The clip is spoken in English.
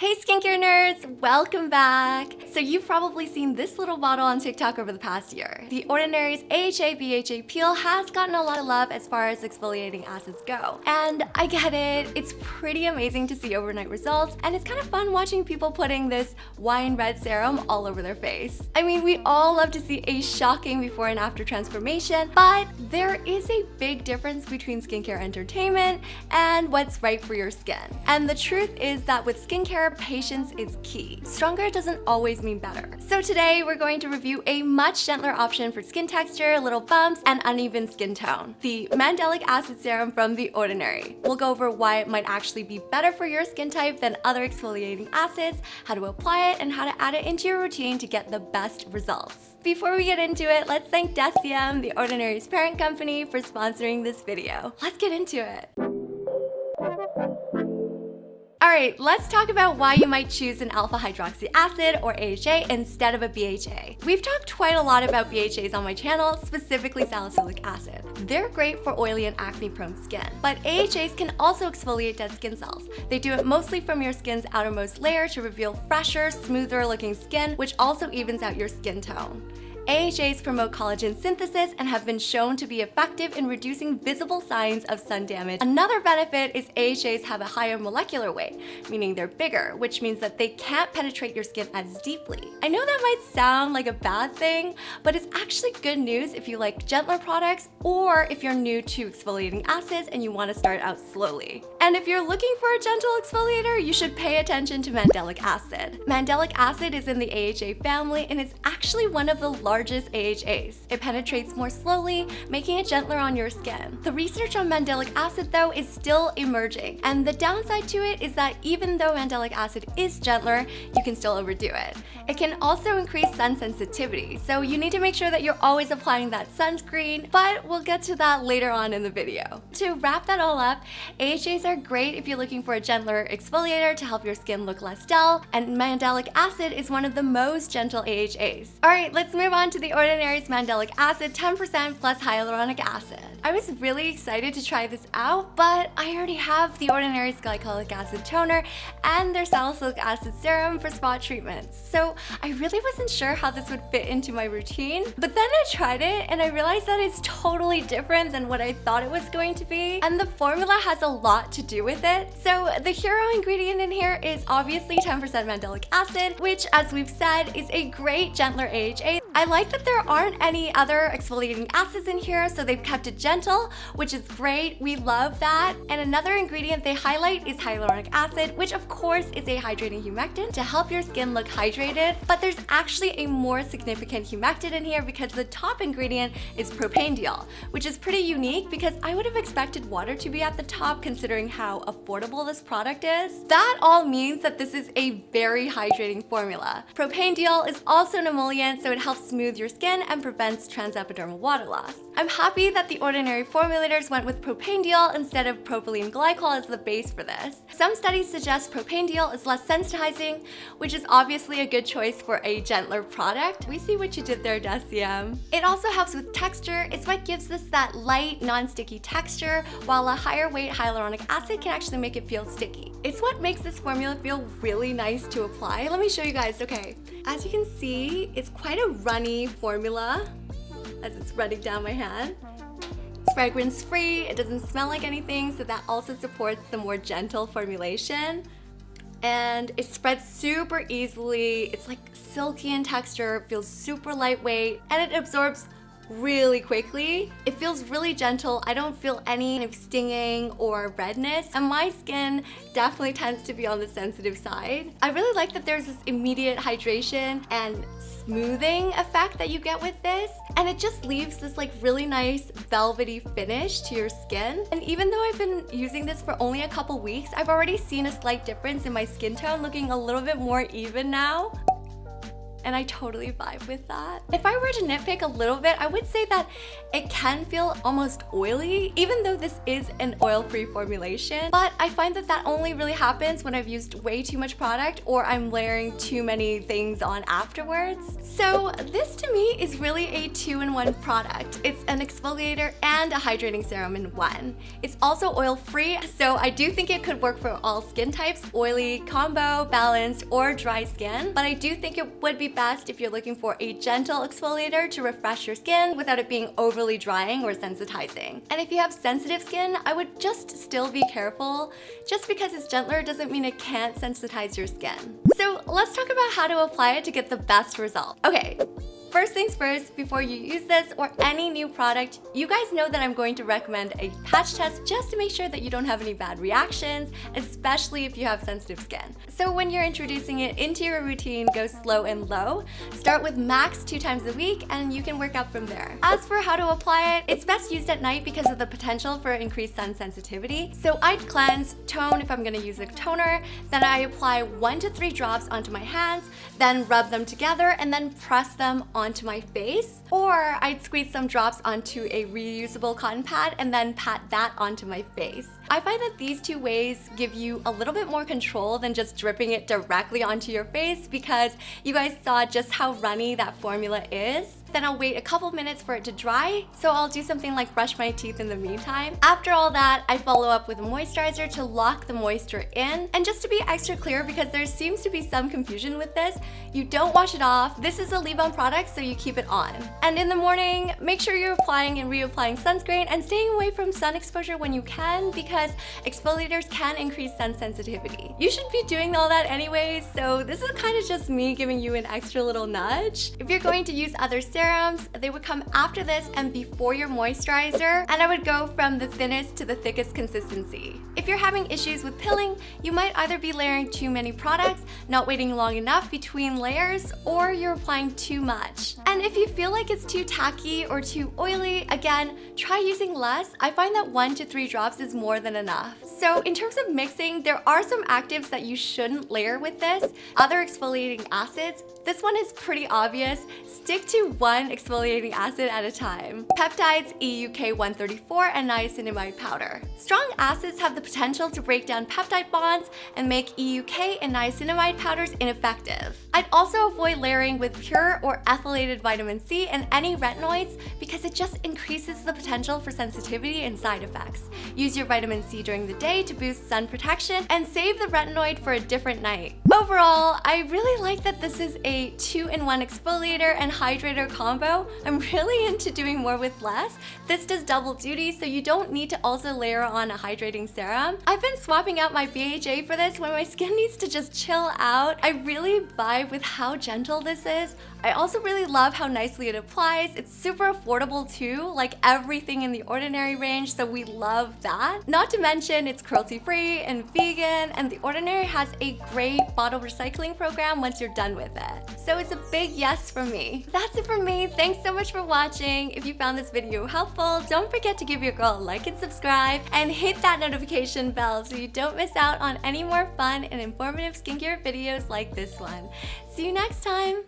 Hey skincare nerds, welcome back! So you've probably seen this little bottle on TikTok over the past year. The Ordinary's AHA BHA peel has gotten a lot of love as far as exfoliating acids go. And I get it, it's pretty amazing to see overnight results, and it's kind of fun watching people putting this wine red serum all over their face. I mean, we all love to see a shocking before and after transformation, but there is a big difference between skincare entertainment and what's right for your skin. And the truth is that with skincare, patience is key. Stronger doesn't always mean better. So today we're going to review a much gentler option for skin texture, little bumps, and uneven skin tone. The Mandelic Acid Serum from The Ordinary. We'll go over why it might actually be better for your skin type than other exfoliating acids, how to apply it, and how to add it into your routine to get the best results. Before we get into it, let's thank DECIEM, The Ordinary's parent company, for sponsoring this video. Let's get into it. Alright, let's talk about why you might choose an alpha hydroxy acid or AHA instead of a BHA. We've talked quite a lot about BHAs on my channel, specifically salicylic acid. They're great for oily and acne-prone skin, but AHAs can also exfoliate dead skin cells. They do it mostly from your skin's outermost layer to reveal fresher, smoother looking skin, which also evens out your skin tone. AHAs promote collagen synthesis and have been shown to be effective in reducing visible signs of sun damage. Another benefit is AHAs have a higher molecular weight, meaning they're bigger, which means that they can't penetrate your skin as deeply. I know that might sound like a bad thing, but it's actually good news if you like gentler products or if you're new to exfoliating acids and you want to start out slowly. And if you're looking for a gentle exfoliator, you should pay attention to Mandelic Acid. Mandelic Acid is in the AHA family and it's actually one of the largest AHAs. It penetrates more slowly, making it gentler on your skin. The research on Mandelic Acid, though, is still emerging, and the downside to it is that even though Mandelic Acid is gentler, you can still overdo it. It can also increase sun sensitivity, so you need to make sure that you're always applying that sunscreen, but we'll get to that later on in the video. To wrap that all up, AHAs are great if you're looking for a gentler exfoliator to help your skin look less dull, and Mandelic Acid is one of the most gentle AHAs. Alright, let's move on to The Ordinary's Mandelic Acid 10% plus hyaluronic acid. I was really excited to try this out, but I already have The Ordinary's glycolic acid toner and their salicylic acid serum for spot treatments, so I really wasn't sure how this would fit into my routine. But then I tried it and I realized that it's totally different than what I thought it was going to be, and the formula has a lot to do with it. So the hero ingredient in here is obviously 10% mandelic acid, which, as we've said, is a great gentler AHA. I like that there aren't any other exfoliating acids in here, so they've kept it gentle, which is great. We love that. And another ingredient they highlight is hyaluronic acid, which of course is a hydrating humectant to help your skin look hydrated, but there's actually a more significant humectant in here because the top ingredient is propanediol, which is pretty unique because I would have expected water to be at the top considering how affordable this product is. That all means that this is a very hydrating formula. Propanediol is also an emollient, so it helps smooth your skin and prevents transepidermal water loss. I'm happy that the Ordinary formulators went with propanediol instead of propylene glycol as the base for this. Some studies suggest propanediol is less sensitizing, which is obviously a good choice for a gentler product. We see what you did there, DECIEM. It also helps with texture. It's what gives us that light, non-sticky texture, while a higher weight hyaluronic acid can actually make it feel sticky. It's what makes this formula feel really nice to apply. Let me show you guys. Okay, as you can see, it's quite a runny formula as it's running down my hand. It's fragrance free, it doesn't smell like anything, so that also supports the more gentle formulation. And it spreads super easily. It's like silky in texture, feels super lightweight, and it absorbs really quickly. It feels really gentle. I don't feel any kind of stinging or redness, and my skin definitely tends to be on the sensitive side. I really like that there's this immediate hydration and smoothing effect that you get with this, and it just leaves this like really nice velvety finish to your skin. And even though I've been using this for only a couple weeks, I've already seen a slight difference in my skin tone, looking a little bit more even now. and I totally vibe with that. If I were to nitpick a little bit, I would say that it can feel almost oily, even though this is an oil-free formulation. But I find that that only really happens when I've used way too much product or I'm layering too many things on afterwards. So this to me is really a 2-in-1 product. It's an exfoliator and a hydrating serum in one. It's also oil-free, so I do think it could work for all skin types, oily, combo, balanced, or dry skin. But I do think it would be best if you're looking for a gentle exfoliator to refresh your skin without it being overly drying or sensitizing. And if you have sensitive skin, I would just still be careful. Just because it's gentler doesn't mean it can't sensitize your skin. So let's talk about how to apply it to get the best result. Okay. First things first, before you use this or any new product, you guys know that I'm going to recommend a patch test just to make sure that you don't have any bad reactions, especially if you have sensitive skin. So when you're introducing it into your routine, go slow and low. Start with max 2 times a week and you can work up from there. As for how to apply it, it's best used at night because of the potential for increased sun sensitivity. So I'd cleanse, tone if I'm gonna use a toner, then I apply 1 to 3 drops onto my hands, then rub them together and then press them onto my face, or I'd squeeze some drops onto a reusable cotton pad and then pat that onto my face. I find that these 2 ways give you a little bit more control than just dripping it directly onto your face because you guys saw just how runny that formula is. Then I'll wait a couple minutes for it to dry, so I'll do something like brush my teeth in the meantime. After all that, I follow up with a moisturizer to lock the moisture in. And just to be extra clear, because there seems to be some confusion with this, you don't wash it off. This is a leave-on product, so you keep it on. And in the morning, make sure you're applying and reapplying sunscreen and staying away from sun exposure when you can, because exfoliators can increase sun sensitivity. You should be doing all that anyways, so this is kind of just me giving you an extra little nudge. If you're going to use other serums, they would come after this and before your moisturizer, and I would go from the thinnest to the thickest consistency. If you're having issues with pilling, you might either be layering too many products, not waiting long enough between layers, or you're applying too much. And if you feel like it's too tacky or too oily, again, try using less. I find that 1 to 3 drops is more than enough. So in terms of mixing, there are some actives that you shouldn't layer with this. Other exfoliating acids, this one is pretty obvious. Stick to 1 exfoliating acid at a time. Peptides, EUK 134, and niacinamide powder. Strong acids have the potential to break down peptide bonds and make EUK and niacinamide powders ineffective. I'd also avoid layering with pure or ethylated vitamin C and any retinoids because it just increases the potential for sensitivity and side effects. Use your vitamin C during the day to boost sun protection and save the retinoid for a different night. Overall, I really like that this is a 2-in-1 exfoliator and hydrator combo. I'm really into doing more with less. This does double duty, so you don't need to also layer on a hydrating serum. I've been swapping out my BHA for this when my skin needs to just chill out. I really vibe with how gentle this is. I also really love how nicely it applies. It's super affordable too, like everything in the Ordinary range, so we love that. Not to mention it's cruelty-free and vegan, and the Ordinary has a great bottle recycling program once you're done with it. So it's a big yes from me. That's it from me. Thanks so much for watching. If you found this video helpful, don't forget to give your girl a like and subscribe, and hit that notification bell so you don't miss out on any more fun and informative skincare videos like this one. See you next time!